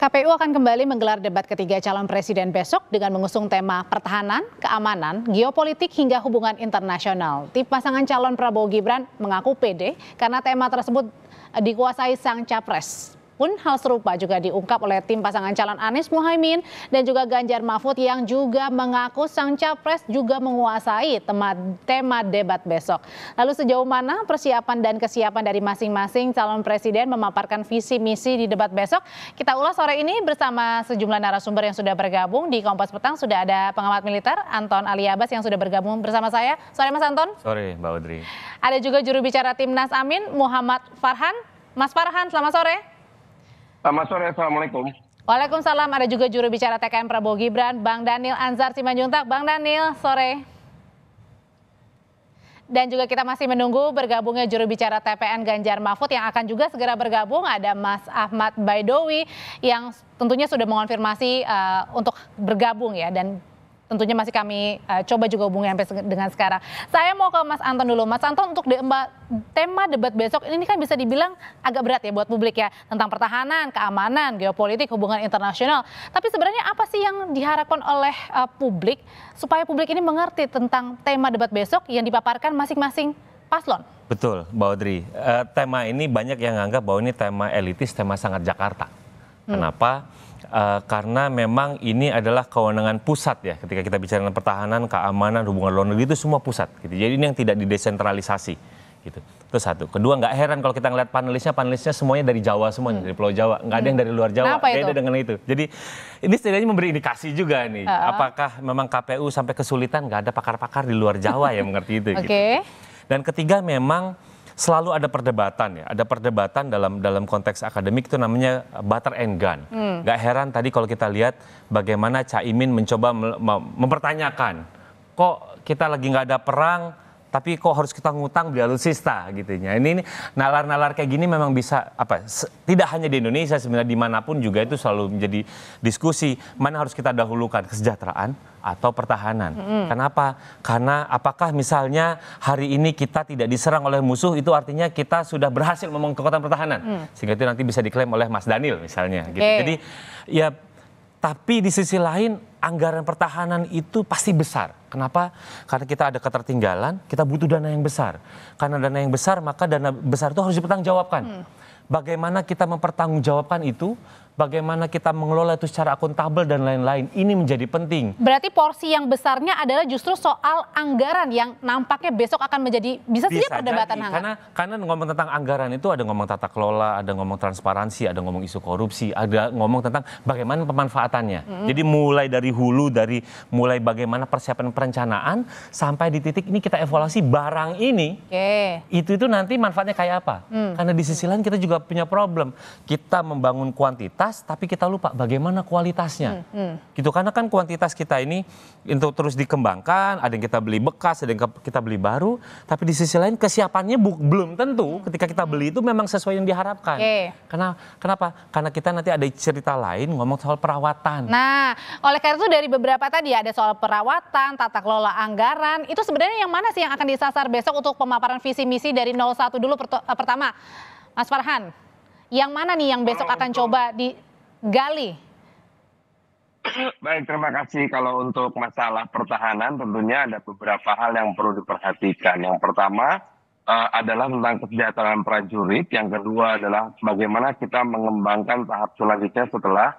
KPU akan kembali menggelar debat ketiga calon presiden besok dengan mengusung tema pertahanan, keamanan, geopolitik hingga hubungan internasional. Tim pasangan calon Prabowo Gibran mengaku pede karena tema tersebut dikuasai sang capres. Pun hal serupa juga diungkap oleh tim pasangan calon Anies Muhaimin dan juga Ganjar Mahfud yang juga mengaku sang capres juga menguasai tema debat besok. Lalu sejauh mana persiapan dan kesiapan dari masing-masing calon presiden memaparkan visi misi di debat besok? Kita ulas sore ini bersama sejumlah narasumber yang sudah bergabung di Kompas Petang. Sudah ada pengamat militer Anton Aliabas yang sudah bergabung bersama saya. Sore Mas Anton. Sore Mbak Audrey. Ada juga juru bicara Timnas Amin Muhammad Farhan. Mas Farhan, selamat sore. Selamat sore, Assalamualaikum. Waalaikumsalam, ada juga juru bicara TKN Prabowo Gibran, Bang Daniel Anzar Simanjuntak. Bang Daniel, sore. Dan juga kita masih menunggu bergabungnya juru bicara TPN Ganjar Mahfud yang akan juga segera bergabung. Ada Mas Ahmad Baidowi yang tentunya sudah mengonfirmasi untuk bergabung ya. Dan tentunya masih kami coba juga hubungi sampai dengan sekarang. Saya mau ke Mas Anton dulu. Mas Anton, untuk tema debat besok ini kan bisa dibilang agak berat ya buat publik ya. Tentang pertahanan, keamanan, geopolitik, hubungan internasional. Tapi sebenarnya apa sih yang diharapkan oleh publik supaya publik ini mengerti tentang tema debat besok yang dipaparkan masing-masing paslon? Betul, Mbak Audrey. Tema ini banyak yang menganggap bahwa ini tema elitis, tema sangat Jakarta. Kenapa? Karena memang ini adalah kewenangan pusat ya, ketika kita bicara tentang pertahanan, keamanan, hubungan luar negeri itu semua pusat gitu. Jadi ini yang tidak didesentralisasi gitu. Itu satu. Kedua, nggak heran kalau kita ngeliat panelisnya semuanya dari Jawa semuanya, dari Pulau Jawa, nggak ada yang dari luar Jawa. Beda dengan itu. Jadi ini setidaknya memberi indikasi juga nih, apakah memang KPU sampai kesulitan nggak ada pakar-pakar di luar Jawa yang mengerti itu. Gitu. Dan ketiga, memang selalu ada perdebatan ya, ada perdebatan dalam konteks akademik itu namanya butter and gun. Gak heran tadi kalau kita lihat bagaimana Caimin mencoba mempertanyakan, kok kita lagi nggak ada perang, tapi kok harus kita ngutang beli alutsista gitu ya. Ini nalar-nalar kayak gini memang bisa tidak hanya di Indonesia, sebenarnya dimanapun juga itu selalu menjadi diskusi mana harus kita dahulukan, kesejahteraan atau pertahanan. Kenapa? Karena apakah misalnya hari ini kita tidak diserang oleh musuh itu artinya kita sudah berhasil membangun kekuatan pertahanan, sehingga itu nanti bisa diklaim oleh Mas Daniel misalnya. Gitu. Jadi ya, tapi di sisi lain anggaran pertahanan itu pasti besar. Kenapa? Karena kita ada ketertinggalan, kita butuh dana yang besar. Karena dana yang besar, maka dana besar itu harus dipertanggungjawabkan. Bagaimana kita mempertanggungjawabkan itu, bagaimana kita mengelola itu secara akuntabel dan lain-lain, ini menjadi penting. Berarti porsi yang besarnya adalah justru soal anggaran yang nampaknya besok akan menjadi bisa saja perdebatan hangat. Karena ngomong tentang anggaran itu ada ngomong tata kelola, ada ngomong transparansi, ada ngomong isu korupsi, ada ngomong tentang bagaimana pemanfaatannya. Jadi mulai dari hulu, mulai bagaimana persiapan perencanaan sampai di titik ini kita evaluasi barang ini. Itu nanti manfaatnya kayak apa? Karena di sisi lain kita juga punya problem. Kita membangun kuantitas, tapi kita lupa bagaimana kualitasnya. Gitu, karena kan kuantitas kita ini untuk terus dikembangkan, ada yang kita beli bekas, ada yang kita beli baru, tapi di sisi lain kesiapannya belum tentu ketika kita beli itu memang sesuai yang diharapkan. Kenapa? Karena kita nanti ada cerita lain ngomong soal perawatan. Nah, oleh karena itu dari beberapa tadi ada soal perawatan, tata kelola anggaran, itu sebenarnya yang mana sih yang akan disasar besok untuk pemaparan visi misi dari 01 dulu pertama, Mas Farhan? Yang mana nih yang besok akan coba digali? Baik, terima kasih. Kalau untuk masalah pertahanan tentunya ada beberapa hal yang perlu diperhatikan. Yang pertama adalah tentang kesejahteraan prajurit. Yang kedua adalah bagaimana kita mengembangkan tahap selanjutnya setelah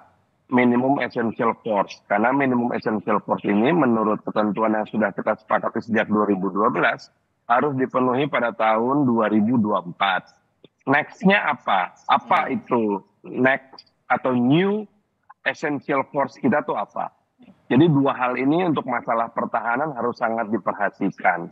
minimum essential force. Karena minimum essential force ini menurut ketentuan yang sudah kita sepakati sejak 2012 harus dipenuhi pada tahun 2024. Next-nya apa? Apa itu next atau new essential force kita tuh apa? Jadi dua hal ini untuk masalah pertahanan harus sangat diperhatikan.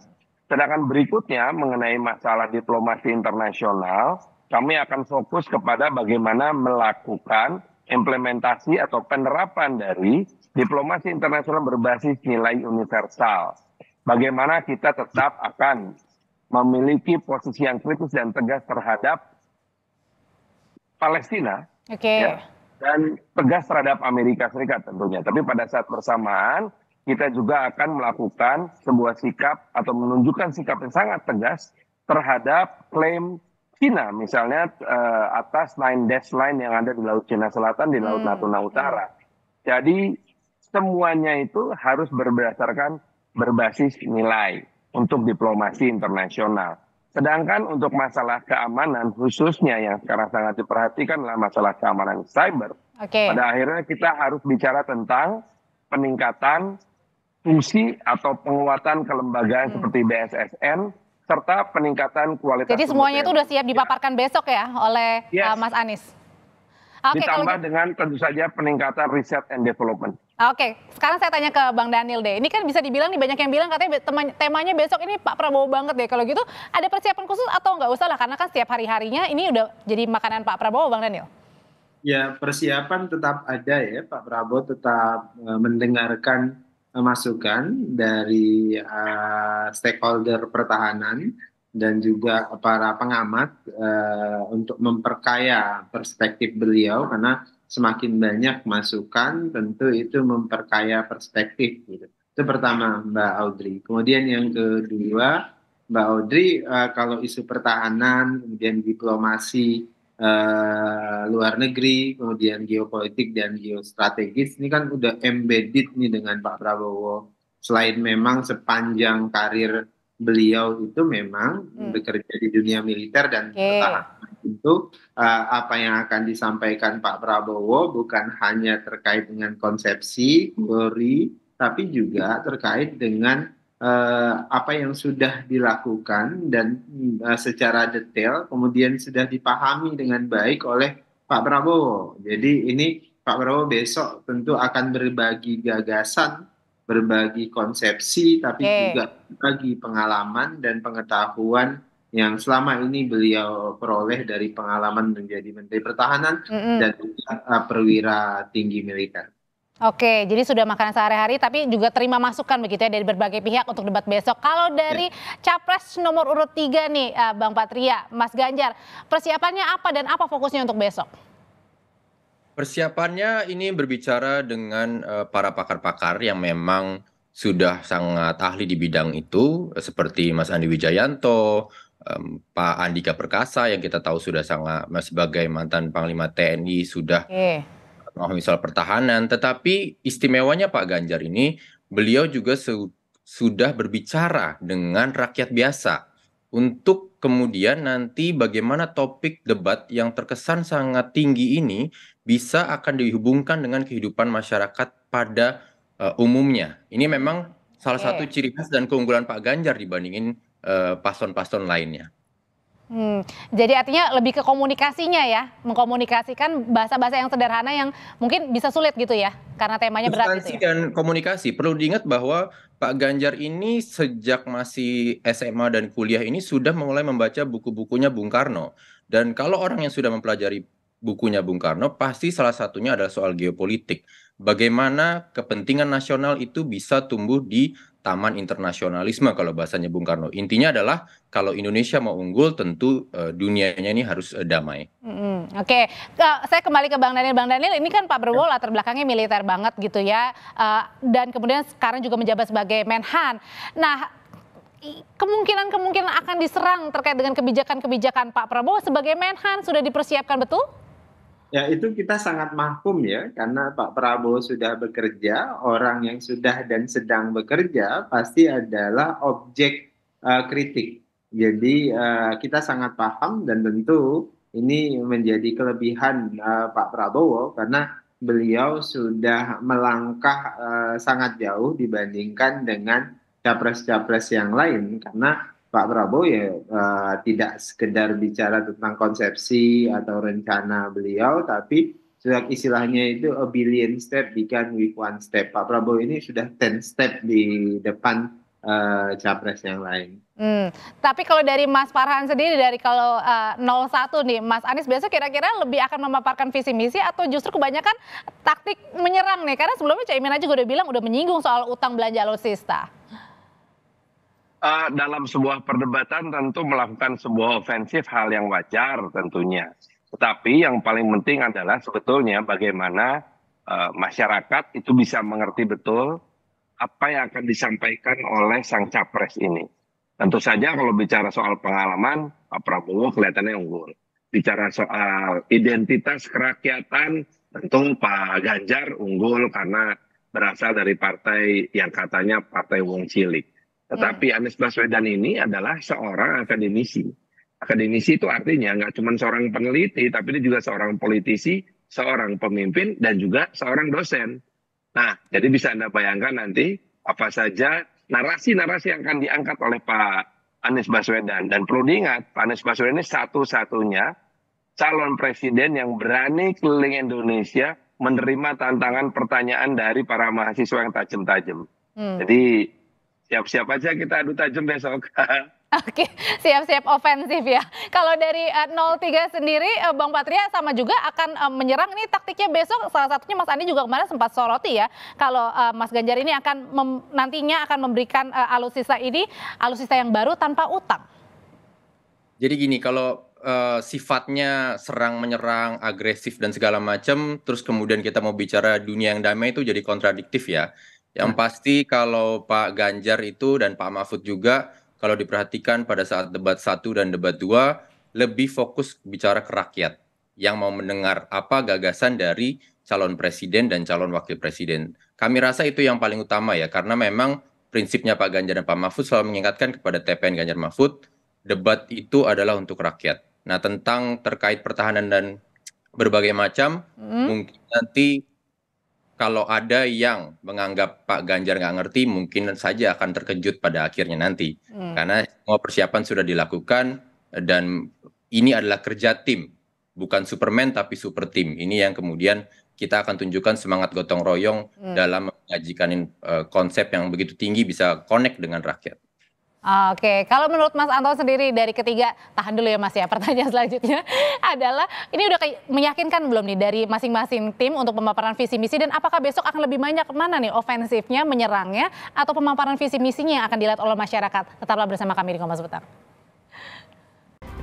Sedangkan berikutnya mengenai masalah diplomasi internasional, kami akan fokus kepada bagaimana melakukan implementasi atau penerapan dari diplomasi internasional berbasis nilai universal. Bagaimana kita tetap akan memiliki posisi yang kritis dan tegas terhadap Palestina, dan tegas terhadap Amerika Serikat tentunya. Tapi pada saat bersamaan kita juga akan melakukan sebuah sikap atau menunjukkan sikap yang sangat tegas terhadap klaim Cina misalnya atas dash line yang ada di Laut Cina Selatan, di Laut Natuna Utara. Jadi semuanya itu harus berbasis nilai untuk diplomasi internasional. Sedangkan untuk masalah keamanan khususnya yang sekarang sangat diperhatikan adalah masalah keamanan cyber. Pada akhirnya kita harus bicara tentang peningkatan fungsi atau penguatan kelembagaan seperti BSSN serta peningkatan kualitas. Jadi semuanya itu udah siap dipaparkan besok ya oleh Mas Anies. Ditambah dengan tentu saja peningkatan riset and development. Oke, sekarang saya tanya ke Bang Daniel deh. Ini kan bisa dibilang nih banyak yang bilang katanya temanya besok ini Pak Prabowo banget deh. Kalau gitu ada persiapan khusus atau nggak usah lah karena kan setiap hari-harinya ini udah jadi makanan Pak Prabowo, Bang Daniel? Ya, persiapan tetap ada ya. Pak Prabowo tetap mendengarkan masukan dari stakeholder pertahanan dan juga para pengamat untuk memperkaya perspektif beliau, karena semakin banyak masukan tentu itu memperkaya perspektif gitu. Itu pertama, Mbak Audrey. Kemudian yang kedua, Mbak Audrey, kalau isu pertahanan, kemudian diplomasi luar negeri, kemudian geopolitik dan geostrategis, ini kan udah embedded nih dengan Pak Prabowo. Selain memang sepanjang karir beliau itu memang bekerja di dunia militer dan pertahanan, tentu apa yang akan disampaikan Pak Prabowo bukan hanya terkait dengan konsepsi, teori, tapi juga terkait dengan apa yang sudah dilakukan dan secara detail kemudian sudah dipahami dengan baik oleh Pak Prabowo. Jadi ini Pak Prabowo besok tentu akan berbagi gagasan, berbagi konsepsi, tapi juga berbagi pengalaman dan pengetahuan yang selama ini beliau peroleh dari pengalaman menjadi Menteri Pertahanan dan juga perwira tinggi militer. Oke, jadi sudah makanan sehari-hari tapi juga terima masukan begitu ya dari berbagai pihak untuk debat besok. Kalau dari Capres nomor urut 3 nih Bang Patria, Mas Ganjar, persiapannya apa dan apa fokusnya untuk besok? Persiapannya ini berbicara dengan para pakar-pakar yang memang sudah sangat ahli di bidang itu, seperti Mas Andi Wijayanto, Pak Andika Perkasa yang kita tahu sudah sangat sebagai mantan Panglima TNI sudah misal pertahanan, tetapi istimewanya Pak Ganjar ini, beliau juga sudah berbicara dengan rakyat biasa untuk kemudian nanti bagaimana topik debat yang terkesan sangat tinggi ini bisa akan dihubungkan dengan kehidupan masyarakat pada umumnya. Ini memang salah satu ciri khas dan keunggulan Pak Ganjar dibandingin paslon-paslon lainnya. Jadi artinya lebih ke komunikasinya ya, mengkomunikasikan bahasa-bahasa yang sederhana yang mungkin bisa sulit gitu ya, karena temanya berat gitu ya. Dan komunikasi, perlu diingat bahwa Pak Ganjar ini sejak masih SMA dan kuliah ini sudah mulai membaca buku-bukunya Bung Karno. Dan kalau orang yang sudah mempelajari bukunya Bung Karno, pasti salah satunya adalah soal geopolitik. Bagaimana kepentingan nasional itu bisa tumbuh di taman internasionalisme kalau bahasanya Bung Karno. Intinya adalah kalau Indonesia mau unggul tentu dunianya ini harus damai. Oke, saya kembali ke Bang Daniel. Bang Daniel, ini kan Pak Prabowo latar belakangnya militer banget gitu ya. Dan kemudian sekarang juga menjabat sebagai Menhan. Nah, kemungkinan akan diserang terkait dengan kebijakan Pak Prabowo sebagai Menhan sudah dipersiapkan betul? Ya, itu kita sangat mahfum ya, karena Pak Prabowo sudah bekerja, orang yang sudah dan sedang bekerja pasti adalah objek kritik. Jadi kita sangat paham dan tentu ini menjadi kelebihan Pak Prabowo karena beliau sudah melangkah sangat jauh dibandingkan dengan capres-capres yang lain, karena Pak Prabowo ya tidak sekedar bicara tentang konsepsi atau rencana beliau, tapi istilahnya itu a billion step began with one step. Pak Prabowo ini sudah 10 step di depan capres yang lain. Tapi kalau dari Mas Farhan sendiri, dari kalau 01 nih, Mas Anies biasa kira-kira lebih akan memaparkan visi misi atau justru kebanyakan taktik menyerang nih? Karena sebelumnya Caimin aja udah bilang udah menyinggung soal utang belanja alutsista. Dalam sebuah perdebatan tentu melakukan sebuah ofensif hal yang wajar tentunya. Tetapi yang paling penting adalah sebetulnya bagaimana masyarakat itu bisa mengerti betul apa yang akan disampaikan oleh sang capres ini. Tentu saja kalau bicara soal pengalaman, Pak Prabowo kelihatannya unggul. Bicara soal identitas kerakyatan, tentu Pak Ganjar unggul karena berasal dari partai yang katanya partai wong cilik. Tetapi Anies Baswedan ini adalah seorang akademisi. Akademisi itu artinya nggak cuma seorang peneliti, tapi dia juga seorang politisi, seorang pemimpin, dan juga seorang dosen. Nah, jadi bisa Anda bayangkan nanti apa saja narasi-narasi yang akan diangkat oleh Pak Anies Baswedan. Dan perlu diingat, Pak Anies Baswedan ini satu-satunya calon presiden yang berani keliling Indonesia menerima tantangan pertanyaan dari para mahasiswa yang tajam-tajam. Jadi siap-siap aja kita adu tajam besok. Oke, siap-siap ofensif ya. Kalau dari 03 sendiri, Bang Patria sama juga akan menyerang. Ini taktiknya besok, salah satunya Mas Andi juga kemarin sempat soroti ya. Kalau Mas Ganjar ini akan nantinya akan memberikan alutsista ini, alutsista yang baru tanpa utang. Jadi gini, kalau sifatnya serang menyerang, agresif dan segala macam, terus kemudian kita mau bicara dunia yang damai itu jadi kontradiktif ya. Yang pasti kalau Pak Ganjar itu dan Pak Mahfud juga, kalau diperhatikan pada saat debat 1 dan debat 2, lebih fokus bicara ke rakyat yang mau mendengar apa gagasan dari calon presiden dan calon wakil presiden. Kami rasa itu yang paling utama ya, karena memang prinsipnya Pak Ganjar dan Pak Mahfud selalu mengingatkan kepada TPN Ganjar Mahfud, debat itu adalah untuk rakyat. Nah, tentang terkait pertahanan dan berbagai macam, mungkin nanti kalau ada yang menganggap Pak Ganjar nggak ngerti, mungkin saja akan terkejut pada akhirnya nanti. Karena semua persiapan sudah dilakukan dan ini adalah kerja tim. Bukan Superman tapi super tim. Ini yang kemudian kita akan tunjukkan semangat gotong royong dalam mengajikan konsep yang begitu tinggi bisa connect dengan rakyat. Oke, kalau menurut Mas Anton sendiri dari ketiga, tahan dulu ya Mas ya, pertanyaan selanjutnya adalah, ini udah meyakinkan belum nih dari masing-masing tim untuk pemaparan visi misi, dan apakah besok akan lebih banyak mana nih ofensifnya, menyerangnya, atau pemaparan visi misinya yang akan dilihat oleh masyarakat? Tetaplah bersama kami di Kompas Petang.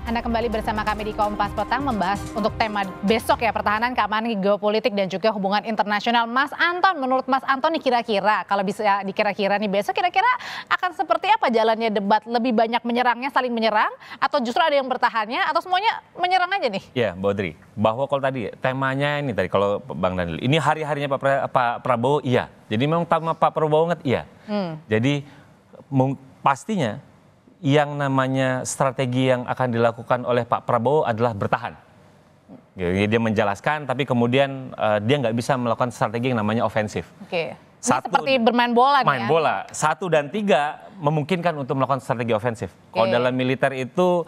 Anda kembali bersama kami di Kompas Petang membahas untuk tema besok ya, pertahanan, keamanan, geopolitik dan juga hubungan internasional. Mas Anton, menurut Mas Anton nih kira-kira kalau bisa dikira-kira nih besok kira-kira akan seperti apa jalannya debat? Lebih banyak menyerangnya, saling menyerang, atau justru ada yang bertahannya, atau semuanya menyerang aja nih? Ya, Mbak Audrey, bahwa kalau tadi temanya ini tadi kalau Bang Daniel, ini hari-harinya Pak Prabowo iya. Jadi memang Pak Prabowo banget iya. Jadi pastinya yang namanya strategi yang akan dilakukan oleh Pak Prabowo adalah bertahan. Dia menjelaskan, tapi kemudian dia nggak bisa melakukan strategi yang namanya ofensif. Oke. Seperti bermain bola nih ya. Main bola. 1 dan 3 memungkinkan untuk melakukan strategi ofensif. Kalau dalam militer itu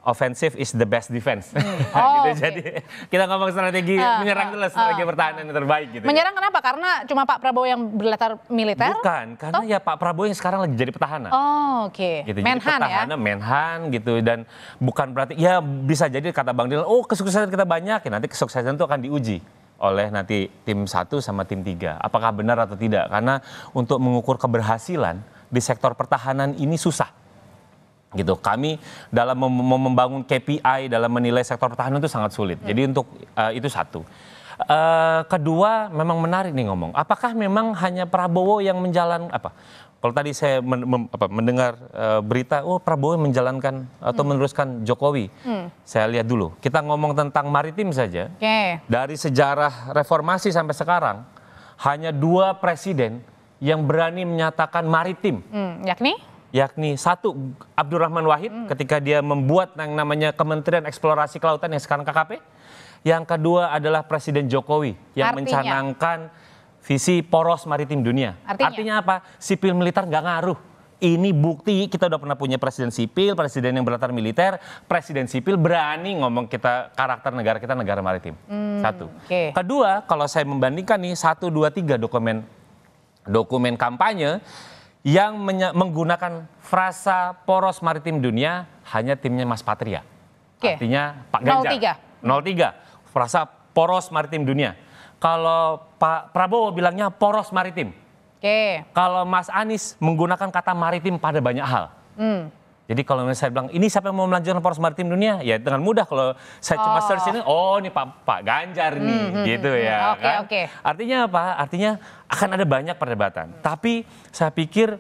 offensive is the best defense. Gitu. Jadi kita ngomong strategi menyerang adalah strategi pertahanan yang terbaik gitu. Menyerang kenapa? Karena cuma Pak Prabowo yang berlatar militer? Bukan, karena ya Pak Prabowo yang sekarang lagi jadi petahana. Oke. Gitu. Menhan jadi petahana, ya. Menhan gitu, dan bukan berarti ya bisa jadi kata Bang Dil, oh kesuksesan kita banyak ya, nanti kesuksesan itu akan diuji oleh nanti tim 1 sama tim 3. Apakah benar atau tidak? Karena untuk mengukur keberhasilan di sektor pertahanan ini susah. Gitu, kami dalam membangun KPI dalam menilai sektor pertahanan itu sangat sulit. Jadi untuk itu satu. Kedua, memang menarik nih ngomong. Apakah memang hanya Prabowo yang menjalankan apa? Kalau tadi saya mendengar berita, oh Prabowo menjalankan atau meneruskan Jokowi. Saya lihat dulu. Kita ngomong tentang maritim saja. Dari sejarah reformasi sampai sekarang, hanya 2 presiden yang berani menyatakan maritim. Yakni 1 Abdurrahman Wahid ketika dia membuat yang namanya Kementerian Eksplorasi Kelautan yang sekarang KKP. Yang kedua adalah Presiden Jokowi yang mencanangkan visi poros maritim dunia. Artinya apa? Sipil militer nggak ngaruh. Ini bukti kita udah pernah punya presiden sipil, presiden yang berlatar militer, presiden sipil berani ngomong kita karakter negara kita negara maritim. 1. Kedua, kalau saya membandingkan nih 1, 2, 3 dokumen kampanye yang menggunakan frasa poros maritim dunia hanya timnya Mas Patria. Artinya Pak Ganjar. 03. Frasa poros maritim dunia. Kalau Pak Prabowo bilangnya poros maritim. Kalau Mas Anies menggunakan kata maritim pada banyak hal. Jadi kalau saya bilang, ini siapa yang mau melanjutkan poros maritim dunia? Ya dengan mudah kalau saya cuma search ini, oh ini Pak Ganjar nih, gitu ya. Artinya apa? Artinya akan ada banyak perdebatan. Tapi saya pikir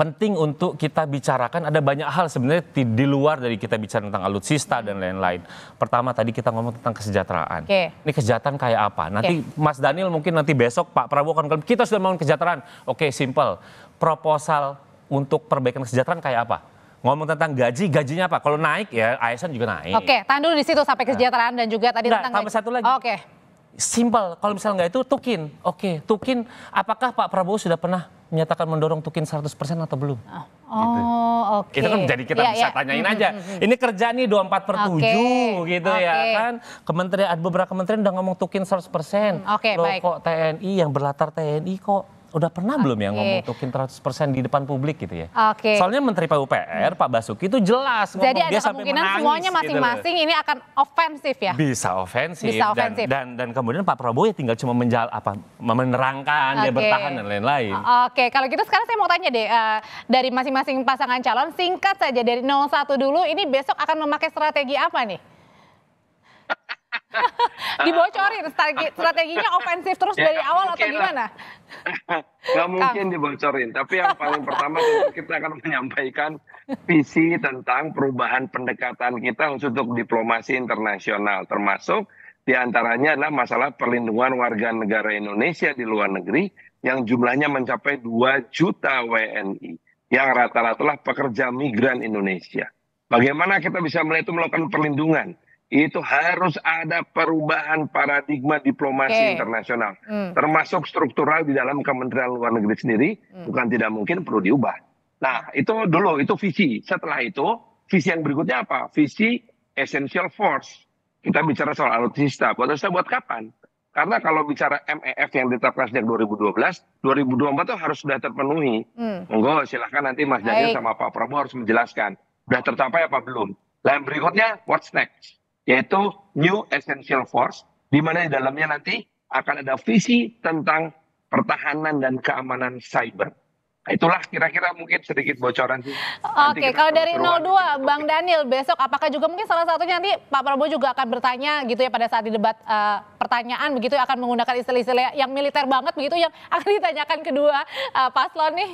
penting untuk kita bicarakan. Ada banyak hal sebenarnya di luar dari kita bicara tentang alutsista dan lain-lain. Pertama tadi kita ngomong tentang kesejahteraan. Ini kesejahteraan kayak apa? Nanti Mas Daniel mungkin nanti besok Pak Prabowo akan bilang, kita sudah membangun kesejahteraan. Oke, simple. Proposal untuk perbaikan kesejahteraan kayak apa? Ngomong tentang gajinya apa? Kalau naik ya ASN juga naik. Oke, tahan dulu di situ sampai kesejahteraan dan juga tadi tentang tambah satu lagi. Oke. Simple, kalau misalnya nggak itu Tukin. Oke, Tukin, apakah Pak Prabowo sudah pernah menyatakan mendorong Tukin 100% atau belum? Oke. Itu kan jadi kita bisa tanyain aja. Ini kerja nih 24/7 gitu ya kan. Beberapa kementerian udah ngomong Tukin 100%. Loh, baik. kok TNI yang berlatar TNI kok udah pernah belum ya ngomong Tukin 100% di depan publik gitu ya. Soalnya Menteri PUPR Pak Basuki itu jelas ngomong. Jadi ada dia sampai kemungkinan menangis, semuanya masing-masing ini akan ofensif ya? Bisa ofensif. Dan kemudian Pak Prabowo ya tinggal cuma menerangkan, dia bertahan dan lain-lain. Oke, kalau gitu sekarang saya mau tanya deh, dari masing-masing pasangan calon, singkat saja dari 01 dulu, ini besok akan memakai strategi apa nih? Dibocorin strateginya ofensif terus dari awal atau gimana? Nggak mungkin dibocorin, tapi yang paling pertama tentu kita akan menyampaikan visi tentang perubahan pendekatan kita untuk diplomasi internasional, termasuk diantaranya adalah masalah perlindungan warga negara Indonesia di luar negeri yang jumlahnya mencapai 2 juta WNI, yang rata-rata adalah pekerja migran Indonesia. Bagaimana kita bisa melakukan perlindungan? Itu harus ada perubahan paradigma diplomasi internasional, termasuk struktural di dalam Kementerian Luar Negeri sendiri, bukan tidak mungkin perlu diubah. Nah, itu dulu, itu visi. Setelah itu, visi yang berikutnya apa? Visi essential force. Kita bicara soal alutsista. Alutsista buat kapan? Karena kalau bicara MEF yang ditetapkan sejak 2012, 2024 itu harus sudah terpenuhi. Monggo silahkan nanti Mas Daniel sama Pak Prabowo harus menjelaskan. Sudah tercapai apa belum? Yang berikutnya, what's next? Yaitu New Essential Force, di mana di dalamnya nanti akan ada visi tentang pertahanan dan keamanan cyber. Itulah kira-kira mungkin sedikit bocoran sih. Oke, kalau dari 02, Bang Daniel, besok apakah juga mungkin salah satunya nanti Pak Prabowo juga akan bertanya gitu ya pada saat di debat pertanyaan begitu ya, akan menggunakan istilah-istilah yang militer banget begitu yang akan ditanyakan kedua paslon nih.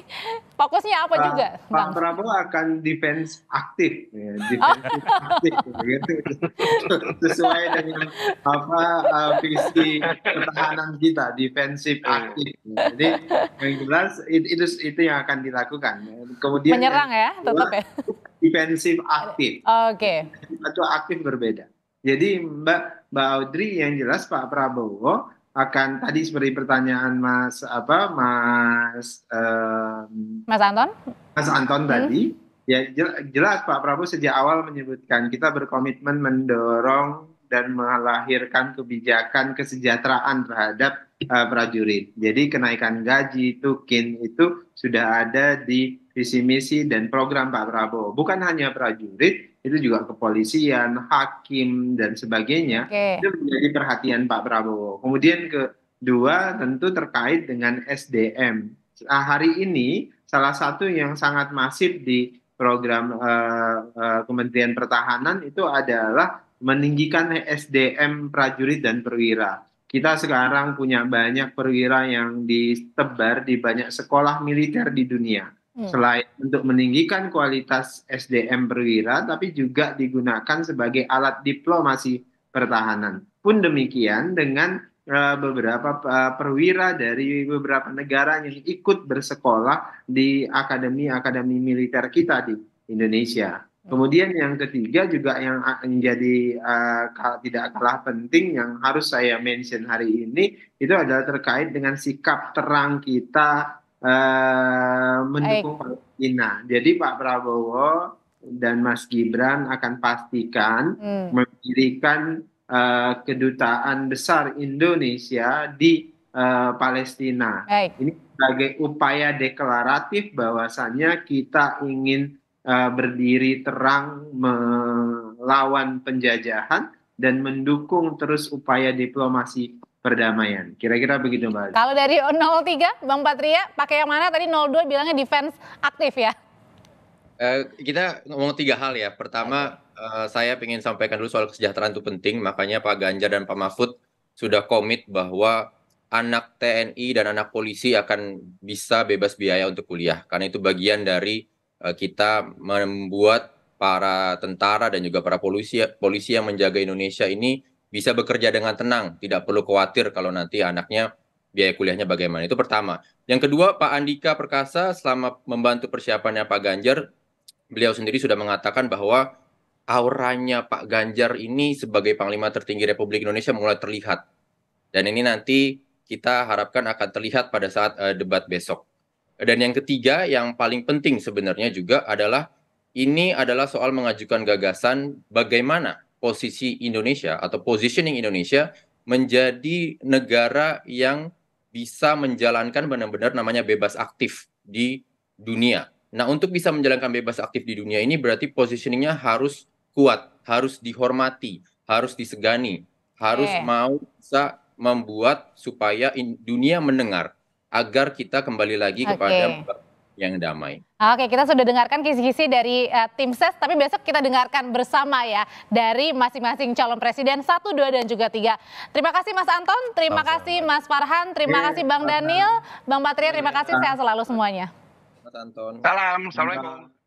Fokusnya apa juga, Bang? Pak Prabowo akan defense aktif, ya, defensif aktif gitu. Sesuai dengan visi pertahanan kita, defensif aktif. Jadi yang jelas itu yang akan dilakukan. Kemudian menyerang ya, tetap ya. Defensif aktif. Oke. Itu aktif berbeda. Jadi Mbak Audrey, yang jelas Pak Prabowo akan tadi seperti pertanyaan Mas Anton tadi, ya jelas Pak Prabowo sejak awal menyebutkan kita berkomitmen mendorong dan melahirkan kebijakan kesejahteraan terhadap prajurit. Jadi kenaikan gaji, Tukin itu sudah ada di visi misi dan program Pak Prabowo. Bukan hanya prajurit, itu juga kepolisian, hakim dan sebagainya. Itu menjadi perhatian Pak Prabowo. Kemudian kedua tentu terkait dengan SDM. Hari ini salah satu yang sangat masif di program Kementerian Pertahanan itu adalah meninggikan SDM prajurit dan perwira. Kita sekarang punya banyak perwira yang ditebar di banyak sekolah militer di dunia. Selain untuk meninggikan kualitas SDM perwira, tapi juga digunakan sebagai alat diplomasi pertahanan. Pun demikian dengan beberapa perwira dari beberapa negara yang ikut bersekolah di akademi militer kita di Indonesia. Kemudian yang ketiga juga yang menjadi tidak kalah penting yang harus saya mention hari ini itu adalah terkait dengan sikap terang kita mendukung Palestina. Jadi Pak Prabowo dan Mas Gibran akan pastikan mendirikan kedutaan besar Indonesia di Palestina. Ini sebagai upaya deklaratif bahwasannya kita ingin berdiri terang melawan penjajahan dan mendukung terus upaya diplomasi perdamaian. Kira-kira begitu Mbak. Kalau dari 03, Bang Patria, pakai yang mana? Tadi 02 bilangnya defense aktif ya? Kita ngomong 3 hal ya. Pertama, saya ingin sampaikan dulu soal kesejahteraan itu penting. Makanya Pak Ganjar dan Pak Mahfud sudah komit bahwa anak TNI dan anak polisi akan bisa bebas biaya untuk kuliah. Karena itu bagian dari kita membuat para tentara dan juga para polisi yang menjaga Indonesia ini bisa bekerja dengan tenang, tidak perlu khawatir kalau nanti anaknya biaya kuliahnya bagaimana. Itu pertama. Yang kedua, Pak Andika Perkasa selama membantu persiapannya Pak Ganjar, beliau sendiri sudah mengatakan bahwa auranya Pak Ganjar ini sebagai Panglima tertinggi Republik Indonesia mulai terlihat. Dan ini nanti kita harapkan akan terlihat pada saat debat besok. Dan yang ketiga, yang paling penting sebenarnya juga adalah ini adalah soal mengajukan gagasan bagaimana posisi Indonesia atau positioning Indonesia menjadi negara yang bisa menjalankan benar-benar namanya bebas aktif di dunia. Nah, untuk bisa menjalankan bebas aktif di dunia ini berarti positioningnya harus kuat, harus dihormati, harus disegani, harus mau bisa membuat supaya dunia mendengar agar kita kembali lagi kepada yang damai. Oke, kita sudah dengarkan kisi-kisi dari tim ses, tapi besok kita dengarkan bersama ya dari masing-masing calon presiden 1, 2, dan juga 3. Terima kasih Mas Anton, terima kasih Mas Farhan, terima kasih Bang Daniel, Bang Patria, terima kasih, sehat selalu semuanya. Mas Anton. Salam, assalamualaikum.